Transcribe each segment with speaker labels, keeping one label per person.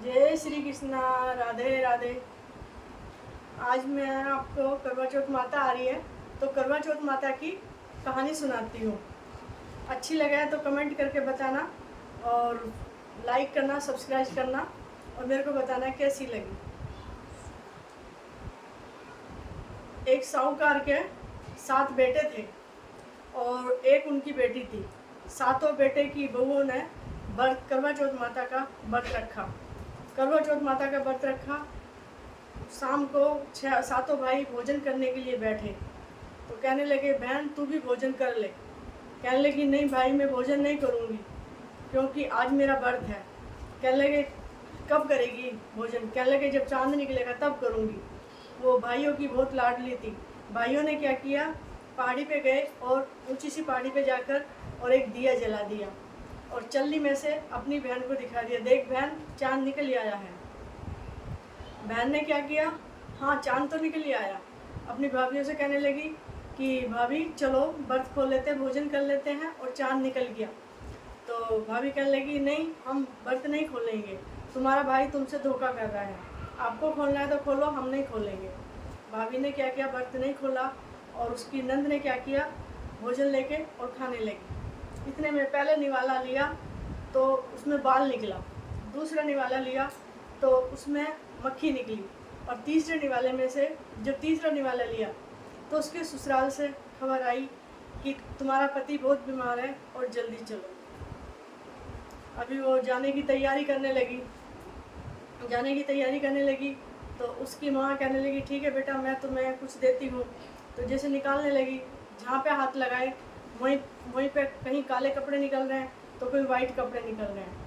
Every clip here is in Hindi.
Speaker 1: जय श्री कृष्णा। राधे राधे। आज मैं आपको करवा चौथ माता आ रही है तो करवा चौथ माता की कहानी सुनाती हूँ। अच्छी लगे है तो कमेंट करके बताना और लाइक करना, सब्सक्राइब करना और मेरे को बताना कैसी लगी। एक साहूकार के 7 बेटे थे और एक उनकी बेटी थी। सातों बेटे की बहुओं ने करवा चौथ माता का व्रत रखा। करवा चौथ माता का व्रत रखा। शाम को सातों भाई भोजन करने के लिए बैठे तो कहने लगे, बहन तू भी भोजन कर ले। कहने लगी, नहीं भाई मैं भोजन नहीं करूँगी क्योंकि आज मेरा व्रत है। कहने लगे, कब करेगी भोजन? कहने लगे, जब चांद निकलेगा तब करूँगी। वो भाइयों की बहुत लाडली थी। भाइयों ने क्या किया, पहाड़ी पे गए और ऊंची सी पहाड़ी पे जाकर और एक दिया जला दिया और चल्ली में से अपनी बहन को दिखा दिया, देख बहन चांद निकल आया है। बहन ने क्या किया, हाँ चांद तो निकल ही आया। अपनी भाभीयों से कहने लगी कि भाभी चलो व्रत खोल लेते हैं, भोजन कर लेते हैं, और चांद निकल गया। तो भाभी कहने लगी, नहीं हम व्रत नहीं खोलेंगे, तुम्हारा भाई तुमसे धोखा कर रहा है, आपको खोलना है तो खोलो, हम नहीं खोलेंगे। भाभी ने क्या किया, व्रत नहीं खोला और उसकी नंद ने क्या किया, भोजन लेके और खाने लगी। इतने में पहले निवाला लिया तो उसमें बाल निकला, दूसरा निवाला लिया तो उसमें मक्खी निकली, और तीसरे निवाले में से जब तीसरा निवाला लिया तो उसके ससुराल से खबर आई कि तुम्हारा पति बहुत बीमार है और जल्दी चलो। अभी वो जाने की तैयारी करने लगी तो उसकी माँ कहने लगी, ठीक है बेटा मैं तुम्हें कुछ देती हूँ। तो जैसे निकालने लगी, जहाँ पे हाथ लगाए वहीं पे कहीं काले कपड़े निकल रहे हैं तो कोई वाइट कपड़े निकल रहे हैं।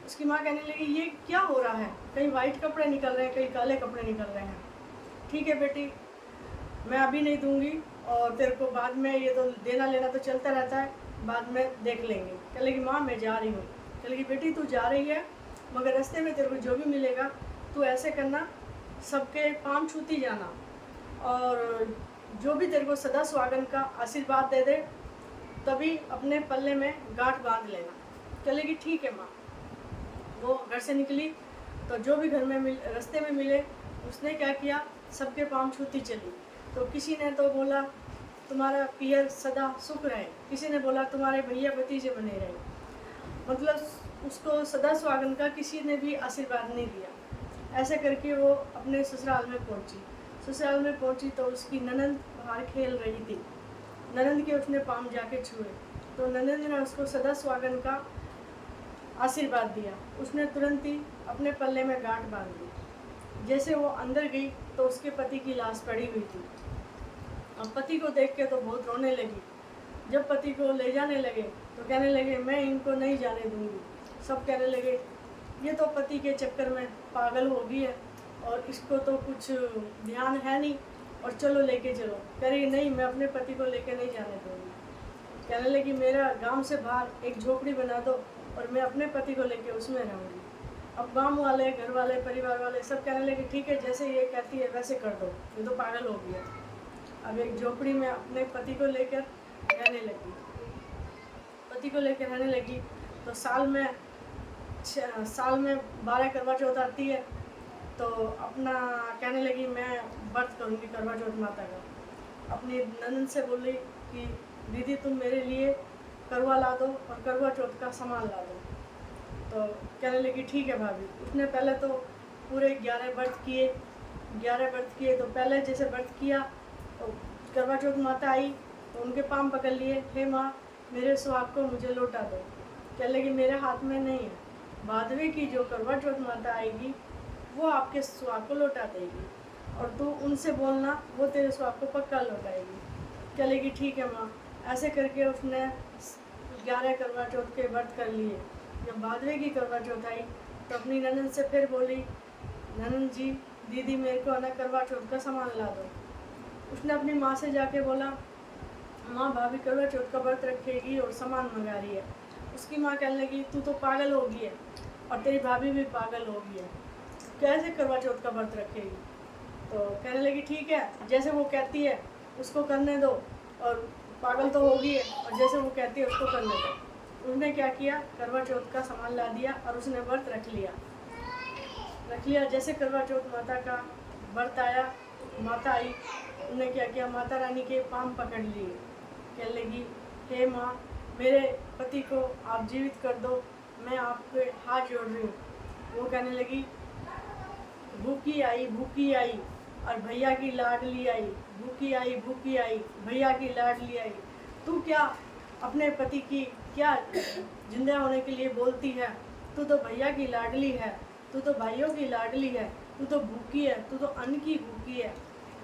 Speaker 1: उसकी माँ कहने लगी, ये क्या हो रहा है, कहीं वाइट कपड़े निकल रहे हैं, कहीं काले कपड़े निकल रहे हैं। ठीक है बेटी, मैं अभी नहीं दूंगी और तेरे को बाद में, ये तो देना लेना तो चलता रहता है, बाद में देख लेंगे। कह लगी, माँ मैं जा रही हूँ। कह लगी, बेटी तू जा रही है मगर रास्ते में तेरे को जो भी मिलेगा तू ऐसे करना, सबके पाँव छूती जाना और जो भी तेरे को सदा सुहागन का आशीर्वाद दे दे तभी अपने पल्ले में गांठ बांध लेना। कह लगी, ठीक है माँ। वो घर से निकली तो जो भी घर में रास्ते में मिले उसने क्या किया, सबके पाँव छूती चली। तो किसी ने तो बोला तुम्हारा पियर सदा सुख रहे, किसी ने बोला तुम्हारे भैया भतीजे बने रहे, मतलब उसको सदा सुहागन का किसी ने भी आशीर्वाद नहीं दिया। ऐसे करके वो अपने ससुराल में पहुंची तो उसकी ननंद बाहर खेल रही थी। ननंद के उसने पाँव जाके छुए तो ननंद ने उसको सदा सुहागन का आशीर्वाद दिया। उसने तुरंत ही अपने पल्ले में गांठ बांध दी। जैसे वो अंदर गई तो उसके पति की लाश पड़ी हुई थी। अब पति को देख के तो बहुत रोने लगी। जब पति को ले जाने लगे तो कहने लगे, मैं इनको नहीं जाने दूंगी। सब कहने लगे, ये तो पति के चक्कर में पागल हो गई है और इसको तो कुछ ध्यान है नहीं, और चलो लेके चलो। कह रही, नहीं मैं अपने पति को लेके नहीं जाने दूंगी। कहने लगी, मेरा गांव से बाहर एक झोपड़ी बना दो और मैं अपने पति को लेके उसमें रहूँगी। अब गांव वाले, घर वाले, परिवार वाले सब कहने लगे, ठीक है जैसे ये कहती है वैसे कर दो, ये तो पागल हो गया। अब एक झोपड़ी में अपने पति को लेकर रहने लगी। तो साल में 12 करवा चौथ आती है तो अपना कहने लगी, मैं व्रत करूँगी करवा चौथ माता का। अपनी ननद से बोली कि दीदी तुम मेरे लिए करवा ला दो और करवा चौथ का सामान ला दो। तो कहने लगी, ठीक है भाभी। उसने पहले तो पूरे 11 व्रत किए। तो पहले जैसे व्रत किया तो करवा चौथ माता आई तो उनके पाँव पकड़ लिए, हे माँ मेरे सुहाग को मुझे लौटा दो। कहने लगी, मेरे हाथ में नहीं है, भादवे की जो करवा चौथ माता आएगी वो आपके सुहाग को लौटा देगी और तू उनसे बोलना, वो तेरे सुहाग को पक्का लौटाएगी। कह लगी, ठीक है माँ। ऐसे करके उसने 11 करवा चौथ के व्रत कर लिए। जब भादवे की करवा चौथ आई तो अपनी ननद से फिर बोली, ननद जी दीदी मेरे को ना करवा चौथ का सामान ला दो। उसने अपनी माँ से जाके बोला, माँ भाभी करवा चौथ का व्रत रखेगी और सामान मंगा रही है। उसकी माँ कहने लगी, तू तो पागल हो गई है और तेरी भाभी भी पागल हो गई है, कैसे करवा चौथ का व्रत रखेगी। तो कहने लगी, ठीक है जैसे वो कहती है उसको करने दो, और पागल तो होगी है और जैसे वो कहती है उसको करने दो। उसने क्या किया, करवा चौथ का सामान ला दिया और उसने व्रत रख लिया। रख लिया। जैसे करवा चौथ माता का व्रत आया, माता आई, उन्होंने क्या किया, माता रानी के पाँव पकड़ लिए। कहने लगी, हे माँ, मेरे पति को आप जीवित कर दो, मैं आपके हाथ जोड़ रही हूँ। वो कहने लगी, भूखी आई और भैया की लाडली आई, भूखी आई भैया की लाडली आई। तू क्या अपने पति की क्या जिंदा होने के लिए बोलती है? तू तो भैया की लाडली है, तू तो भाइयों की लाडली है, तू तो भूखी है, तू तो अन्न की भूखी है,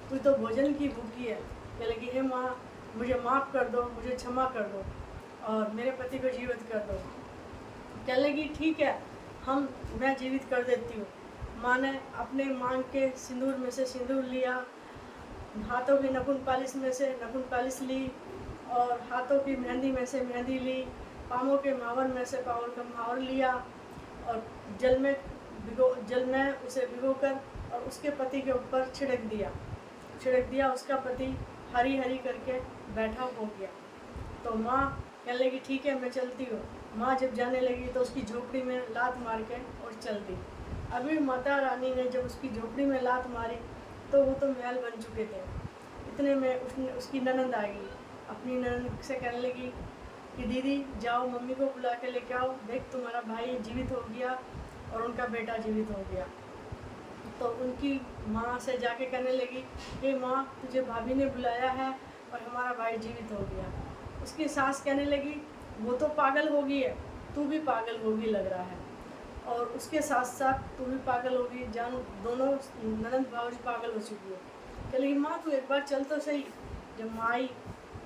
Speaker 1: तू तो भोजन की भूखी है। कह लगी, हे माँ, मुझे माफ़ कर दो, मुझे क्षमा कर दो और मेरे पति को जीवित कर दो। कह लगी, ठीक है, मैं जीवित कर देती हूँ। माँ ने अपने मांग के सिंदूर में से सिंदूर लिया, हाथों की नखुन पालिश में से नखुन पालिश ली और हाथों की मेहंदी में से मेहंदी ली, पाँवों के मावर में से पाँव का मावर लिया और जल में उसे भिगोकर और उसके पति के ऊपर छिड़क दिया। उसका पति हरी हरी करके बैठा हो गया। तो माँ कहने लगी, ठीक है, मैं चलती हूँ। माँ जब जाने लगी तो उसकी झोपड़ी में लात मार के और चल दी। अभी माता रानी ने जब उसकी झोपड़ी में लात मारी तो वो तो महल बन चुके थे। इतने में उसकी ननंद आ गई। अपनी ननंद से कहने लगी कि दीदी जाओ, मम्मी को बुला के लेके आओ, देख तुम्हारा भाई जीवित हो गया और उनका बेटा जीवित हो गया। तो उनकी माँ से जाके कहने लगी, हे माँ, तुझे भाभी ने बुलाया है और हमारा भाई जीवित हो गया। उसकी सास कहने लगी, वो तो पागल होगी है, तू भी पागल होगी लग रहा है, और उसके साथ साथ तू भी पागल होगी, जान दोनों ननंद भावजी पागल हो चुकी है। कह लगी, माँ तू एक बार चल तो सही। जब माँ आई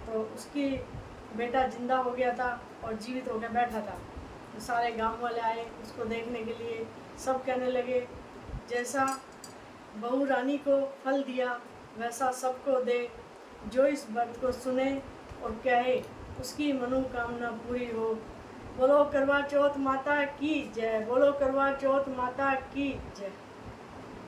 Speaker 1: तो उसकी बेटा जिंदा हो गया था और जीवित होकर बैठा था। तो सारे गांव वाले आए उसको देखने के लिए। सब कहने लगे, जैसा बहू रानी को फल दिया वैसा सबको दे, जो इस व्रत को सुने और कहे उसकी मनोकामना पूरी हो। बोलो करवा चौथ माता की जय, बोलो करवा चौथ माता की जय।